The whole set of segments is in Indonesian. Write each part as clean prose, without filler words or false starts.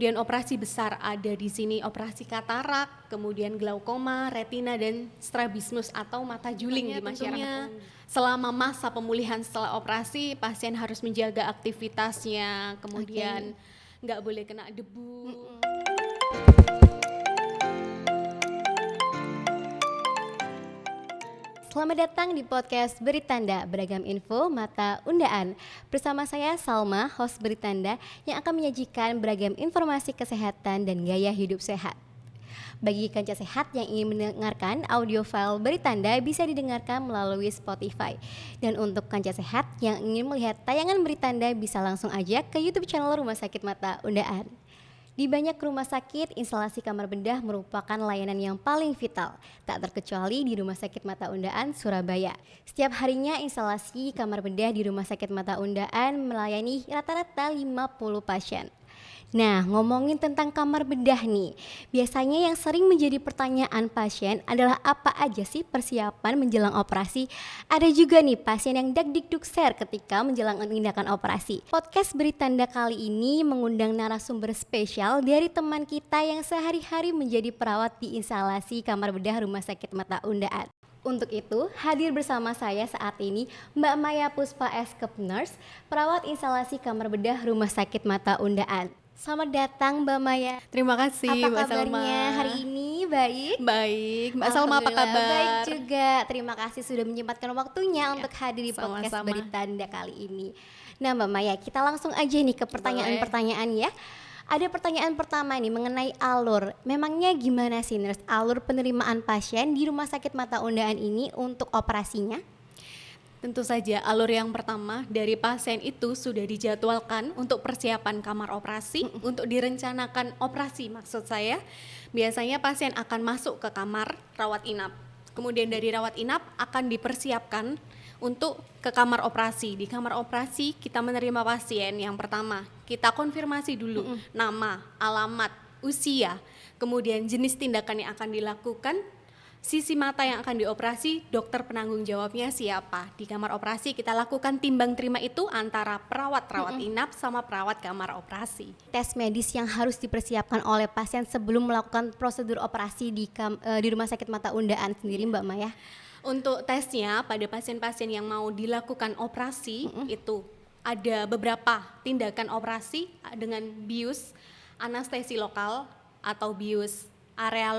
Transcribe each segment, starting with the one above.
Kemudian operasi besar ada di sini operasi katarak, kemudian glaukoma, retina dan strabismus atau mata juling di masyarakat. Selama masa pemulihan setelah operasi, pasien harus menjaga aktivitasnya, kemudian nggak boleh kena debu. Selamat datang di podcast Beritanda, beragam info mata undaan. Bersama saya Salma, host Beritanda yang akan menyajikan beragam informasi kesehatan dan gaya hidup sehat. Bagi kanca sehat yang ingin mendengarkan audio file Beritanda bisa didengarkan melalui Spotify. Dan untuk kanca sehat yang ingin melihat tayangan Beritanda bisa langsung aja ke YouTube channel Rumah Sakit Mata Undaan. Di banyak rumah sakit, instalasi kamar bedah merupakan layanan yang paling vital, tak terkecuali di Rumah Sakit Mata Undaan, Surabaya. Setiap harinya instalasi kamar bedah di Rumah Sakit Mata Undaan melayani rata-rata 50 pasien. Nah, ngomongin tentang kamar bedah nih, biasanya yang sering menjadi pertanyaan pasien adalah apa aja sih persiapan menjelang operasi? Ada juga nih pasien yang dagdikdukser ketika menjelang tindakan operasi. Podcast Beritanda kali ini mengundang narasumber spesial dari teman kita yang sehari-hari menjadi perawat di instalasi kamar bedah Rumah Sakit Mata Undaan. Untuk itu, hadir bersama saya saat ini Mbak Maya Puspa Eskep Nurse, perawat instalasi kamar bedah Rumah Sakit Mata Undaan. Selamat datang Mbak Maya. Terima kasih Apa Mbak Salma. kabarnya hari ini? Baik? Baik, Mbak Salma apa Alhamdulillah, kabar? baik juga. Terima kasih sudah menyempatkan waktunya untuk hadir di podcast sama-sama. Beritanda kali ini. Nah Mbak Maya, kita langsung aja nih ke pertanyaan-pertanyaan ya. Ada pertanyaan pertama nih mengenai alur. Memangnya gimana sih nurse alur penerimaan pasien di Rumah Sakit Mata Undaan ini untuk operasinya? Tentu saja alur yang pertama dari pasien itu sudah dijadwalkan untuk persiapan kamar operasi, untuk direncanakan operasi maksud saya. Biasanya pasien akan masuk ke kamar rawat inap. Kemudian dari rawat inap akan dipersiapkan untuk ke kamar operasi. Di kamar operasi kita menerima pasien yang pertama. Kita konfirmasi dulu nama, alamat, usia, kemudian jenis tindakan yang akan dilakukan, sisi mata yang akan dioperasi, dokter penanggung jawabnya siapa. Di kamar operasi kita lakukan timbang terima itu antara perawat rawat inap sama perawat kamar operasi. Tes medis yang harus dipersiapkan oleh pasien sebelum melakukan prosedur operasi di Rumah Sakit Mata Undaan sendiri Mbak Maya? Untuk tesnya pada pasien-pasien yang mau dilakukan operasi itu ada beberapa tindakan operasi dengan bius anestesi lokal atau bius area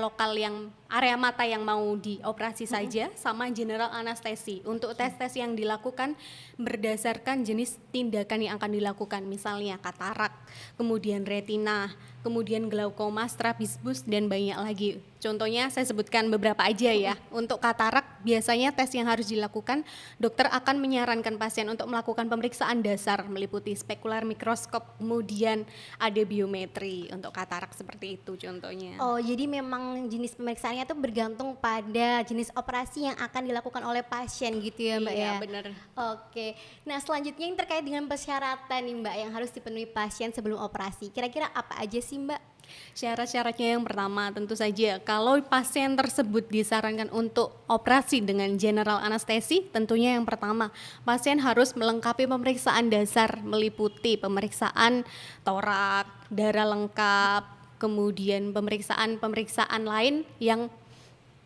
mata yang mau dioperasi saja sama general anestesi. Untuk tes-tes yang dilakukan berdasarkan jenis tindakan yang akan dilakukan, misalnya katarak, kemudian retina, kemudian glaukoma, strabismus dan banyak lagi. Contohnya saya sebutkan beberapa aja ya. Untuk katarak biasanya tes yang harus dilakukan, dokter akan menyarankan pasien untuk melakukan pemeriksaan dasar meliputi spekular mikroskop, kemudian ada biometri untuk katarak seperti itu contohnya. Oh, jadi memang jenis pemeriksaannya itu bergantung pada jenis operasi yang akan dilakukan oleh pasien gitu ya Mbak ya? Iya benar. Oke, nah selanjutnya yang terkait dengan persyaratan nih Mbak yang harus dipenuhi pasien sebelum operasi. Kira-kira apa aja sih Mbak? Syarat-syaratnya yang pertama tentu saja kalau pasien tersebut disarankan untuk operasi dengan general anestesi, tentunya yang pertama pasien harus melengkapi pemeriksaan dasar meliputi pemeriksaan torak, darah lengkap, kemudian pemeriksaan lain yang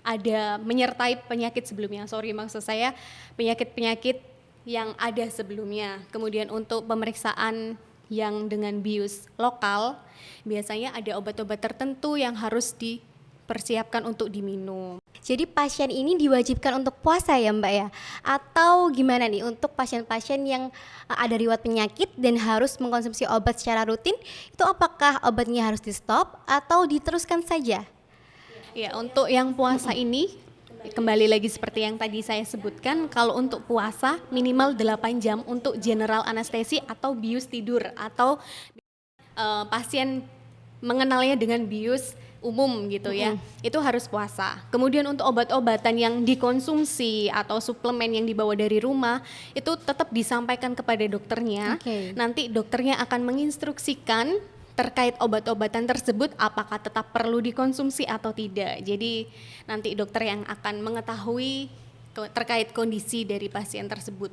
ada menyertai penyakit sebelumnya. Maksud saya penyakit-penyakit yang ada sebelumnya. Kemudian untuk pemeriksaan yang dengan bius lokal, biasanya ada obat-obat tertentu yang harus dipersiapkan untuk diminum. Jadi pasien ini diwajibkan untuk puasa ya Mbak ya? Atau gimana nih untuk pasien-pasien yang ada riwayat penyakit dan harus mengkonsumsi obat secara rutin, itu apakah obatnya harus di stop atau diteruskan saja? Ya, untuk yang puasa ini kembali lagi seperti yang tadi saya sebutkan, kalau untuk puasa minimal 8 jam untuk general anestesi atau bius tidur atau pasien mengenalnya dengan bius umum gitu ya, itu harus puasa. Kemudian untuk obat-obatan yang dikonsumsi atau suplemen yang dibawa dari rumah itu tetap disampaikan kepada dokternya. Nanti dokternya akan menginstruksikan terkait obat-obatan tersebut apakah tetap perlu dikonsumsi atau tidak. Jadi nanti dokter yang akan mengetahui terkait kondisi dari pasien tersebut.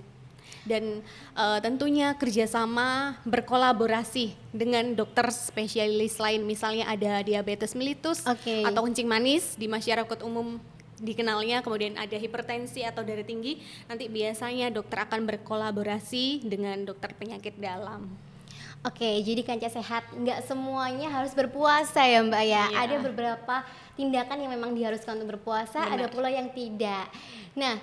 dan tentunya kerjasama berkolaborasi dengan dokter spesialis lain, misalnya ada diabetes mellitus atau kencing manis di masyarakat umum dikenalnya, kemudian ada hipertensi atau darah tinggi, nanti biasanya dokter akan berkolaborasi dengan dokter penyakit dalam. Oke, jadi Kanca Sehat nggak semuanya harus berpuasa ya Mbak ya. Iya. Ada beberapa tindakan yang memang diharuskan untuk berpuasa, Benar. ada pula yang tidak. Nah,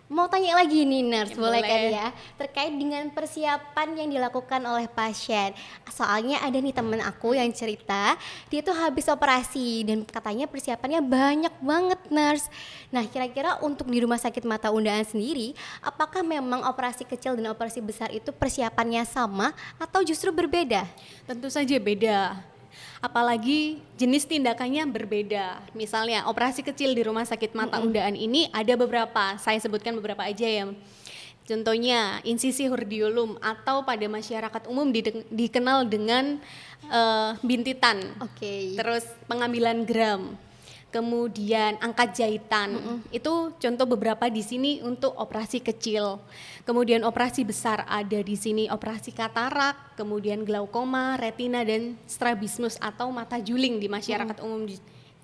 mau tanya lagi nih nurse, boleh kan boleh. ya? Terkait dengan persiapan yang dilakukan oleh pasien. Soalnya ada nih temen aku yang cerita, dia tuh habis operasi dan katanya persiapannya banyak banget nurse. Nah, kira-kira untuk di Rumah Sakit Mata Undaan sendiri, apakah memang operasi kecil dan operasi besar itu persiapannya sama atau justru berbeda? Tentu saja beda. Apalagi jenis tindakannya berbeda. Misalnya operasi kecil di Rumah Sakit Mata Undaan ini ada beberapa, saya sebutkan beberapa aja ya. Contohnya insisi hordeolum atau pada masyarakat umum dikenal dengan bintitan. Terus pengambilan gram. Kemudian angkat jahitan, itu contoh beberapa di sini untuk operasi kecil. Kemudian operasi besar ada di sini operasi katarak, kemudian glaukoma, retina dan strabismus atau mata juling di masyarakat umum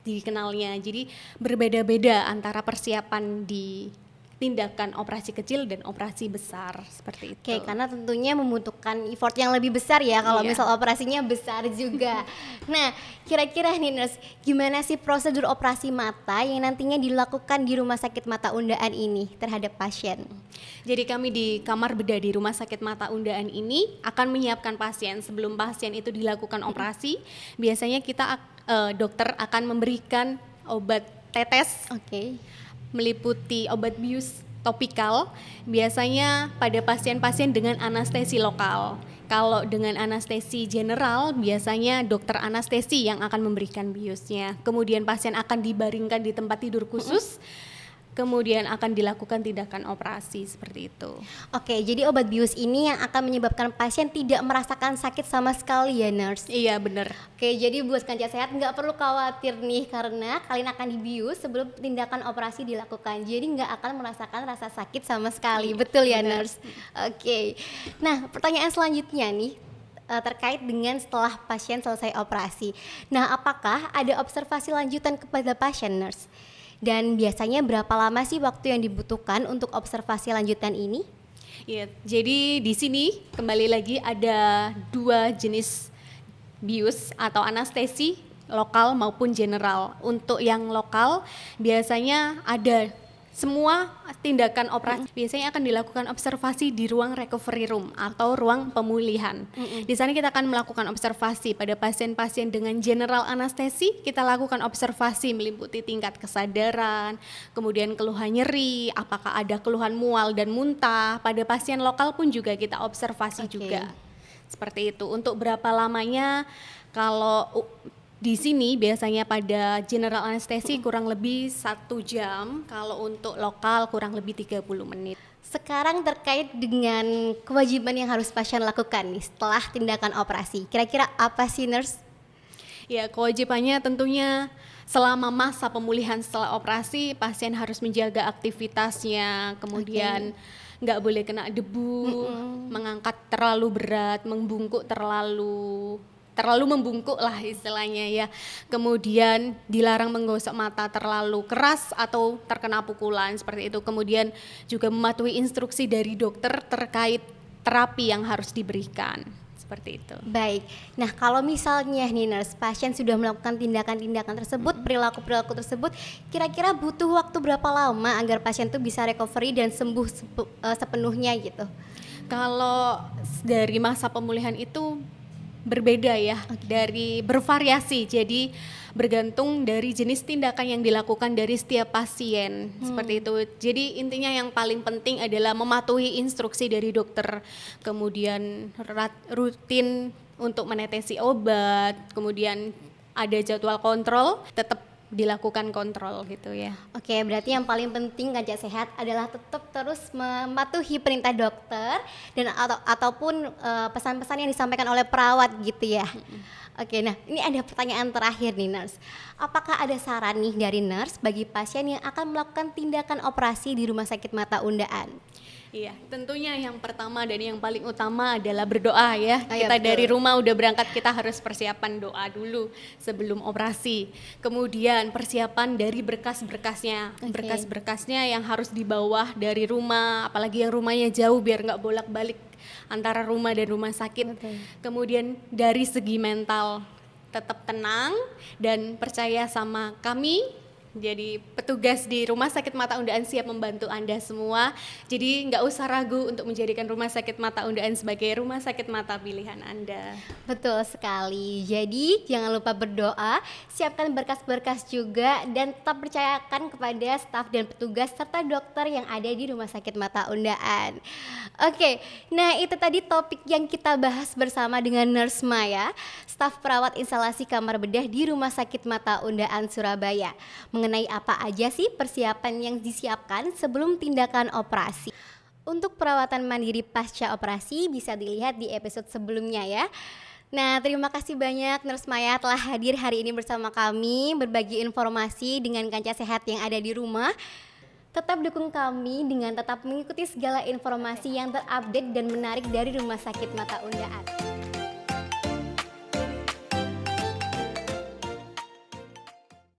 dikenalnya. Jadi berbeda-beda antara persiapan di tindakan operasi kecil dan operasi besar seperti itu. Oke, karena tentunya membutuhkan effort yang lebih besar ya kalau misal operasinya besar juga. Nah, kira-kira nih nurse, gimana sih prosedur operasi mata yang nantinya dilakukan di Rumah Sakit Mata Undaan ini terhadap pasien? Jadi kami di kamar bedah di Rumah Sakit Mata Undaan ini akan menyiapkan pasien sebelum pasien itu dilakukan operasi. Biasanya kita dokter akan memberikan obat tetes. Meliputi obat bius topikal, biasanya pada pasien-pasien dengan anestesi lokal. Kalau dengan anestesi general, biasanya dokter anestesi yang akan memberikan biusnya. Kemudian pasien akan dibaringkan di tempat tidur khusus, kemudian akan dilakukan tindakan operasi seperti itu. Oke, jadi obat bius ini yang akan menyebabkan pasien tidak merasakan sakit sama sekali ya nurse? Iya benar. Oke, jadi buat Kanca Sehat nggak perlu khawatir nih karena kalian akan dibius sebelum tindakan operasi dilakukan. Jadi nggak akan merasakan rasa sakit sama sekali, betul ya nurse? Oke, nah pertanyaan selanjutnya nih terkait dengan setelah pasien selesai operasi. Nah, apakah ada observasi lanjutan kepada pasien nurse? Dan biasanya berapa lama sih waktu yang dibutuhkan untuk observasi lanjutan ini? Ya, jadi di sini kembali lagi ada dua jenis bius atau anestesi, lokal maupun general. Untuk yang lokal biasanya ada semua tindakan operasi biasanya akan dilakukan observasi di ruang recovery room atau ruang pemulihan. Di sana kita akan melakukan observasi pada pasien-pasien dengan general anestesi. Kita lakukan observasi meliputi tingkat kesadaran, kemudian keluhan nyeri, apakah ada keluhan mual dan muntah. Pada pasien lokal pun juga kita observasi juga. Seperti itu. Untuk berapa lamanya, kalau di sini biasanya pada general anestesi kurang lebih 1 jam, kalau untuk lokal kurang lebih 30 menit. Sekarang terkait dengan kewajiban yang harus pasien lakukan nih setelah tindakan operasi, kira-kira apa sih nurse? Ya, kewajibannya tentunya selama masa pemulihan setelah operasi pasien harus menjaga aktivitasnya, kemudian nggak boleh kena debu, mengangkat terlalu berat, membungkuk terlalu membungkuk lah istilahnya ya. Kemudian dilarang menggosok mata terlalu keras atau terkena pukulan seperti itu. Kemudian juga mematuhi instruksi dari dokter terkait terapi yang harus diberikan. Seperti itu. Baik, nah kalau misalnya nih nurse, pasien sudah melakukan tindakan-tindakan tersebut, perilaku-perilaku tersebut, kira-kira butuh waktu berapa lama agar pasien tuh bisa recovery dan sembuh sepenuhnya gitu? Kalau dari masa pemulihan itu berbeda ya, dari bervariasi, jadi bergantung dari jenis tindakan yang dilakukan dari setiap pasien seperti itu. Jadi intinya yang paling penting adalah mematuhi instruksi dari dokter, kemudian rutin untuk menetesi obat, kemudian ada jadwal kontrol, tetap dilakukan kontrol gitu ya. Oke, berarti yang paling penting Kanca Sehat adalah tetap terus mematuhi perintah dokter dan ataupun pesan-pesan yang disampaikan oleh perawat gitu ya. Oke, nah ini ada pertanyaan terakhir nih nurse. Apakah ada saran nih dari nurse bagi pasien yang akan melakukan tindakan operasi di Rumah Sakit Mata Undaan? Iya, tentunya yang pertama dan yang paling utama adalah berdoa ya. Iya, Kita betul. dari rumah udah berangkat, kita harus persiapan doa dulu sebelum operasi. Kemudian persiapan dari berkas-berkasnya. Oke. Berkas-berkasnya yang harus dibawa dari rumah, apalagi yang rumahnya jauh biar nggak bolak-balik antara rumah dan rumah sakit. Betul. Kemudian dari segi mental, tetap tenang dan percaya sama kami. Jadi petugas di Rumah Sakit Mata Undaan siap membantu Anda semua. Jadi nggak usah ragu untuk menjadikan Rumah Sakit Mata Undaan sebagai rumah sakit mata pilihan Anda. Betul sekali. Jadi jangan lupa berdoa, siapkan berkas-berkas juga dan tetap percayakan kepada staf dan petugas serta dokter yang ada di Rumah Sakit Mata Undaan. Oke, nah itu tadi topik yang kita bahas bersama dengan Nurse Maya, staf perawat instalasi kamar bedah di Rumah Sakit Mata Undaan Surabaya. Mengenai apa aja sih persiapan yang disiapkan sebelum tindakan operasi. Untuk perawatan mandiri pasca operasi bisa dilihat di episode sebelumnya ya. Nah, terima kasih banyak Nurse Maya telah hadir hari ini bersama kami, berbagi informasi dengan kancah sehat yang ada di rumah. Tetap dukung kami dengan tetap mengikuti segala informasi yang terupdate dan menarik dari Rumah Sakit Mata Undaan.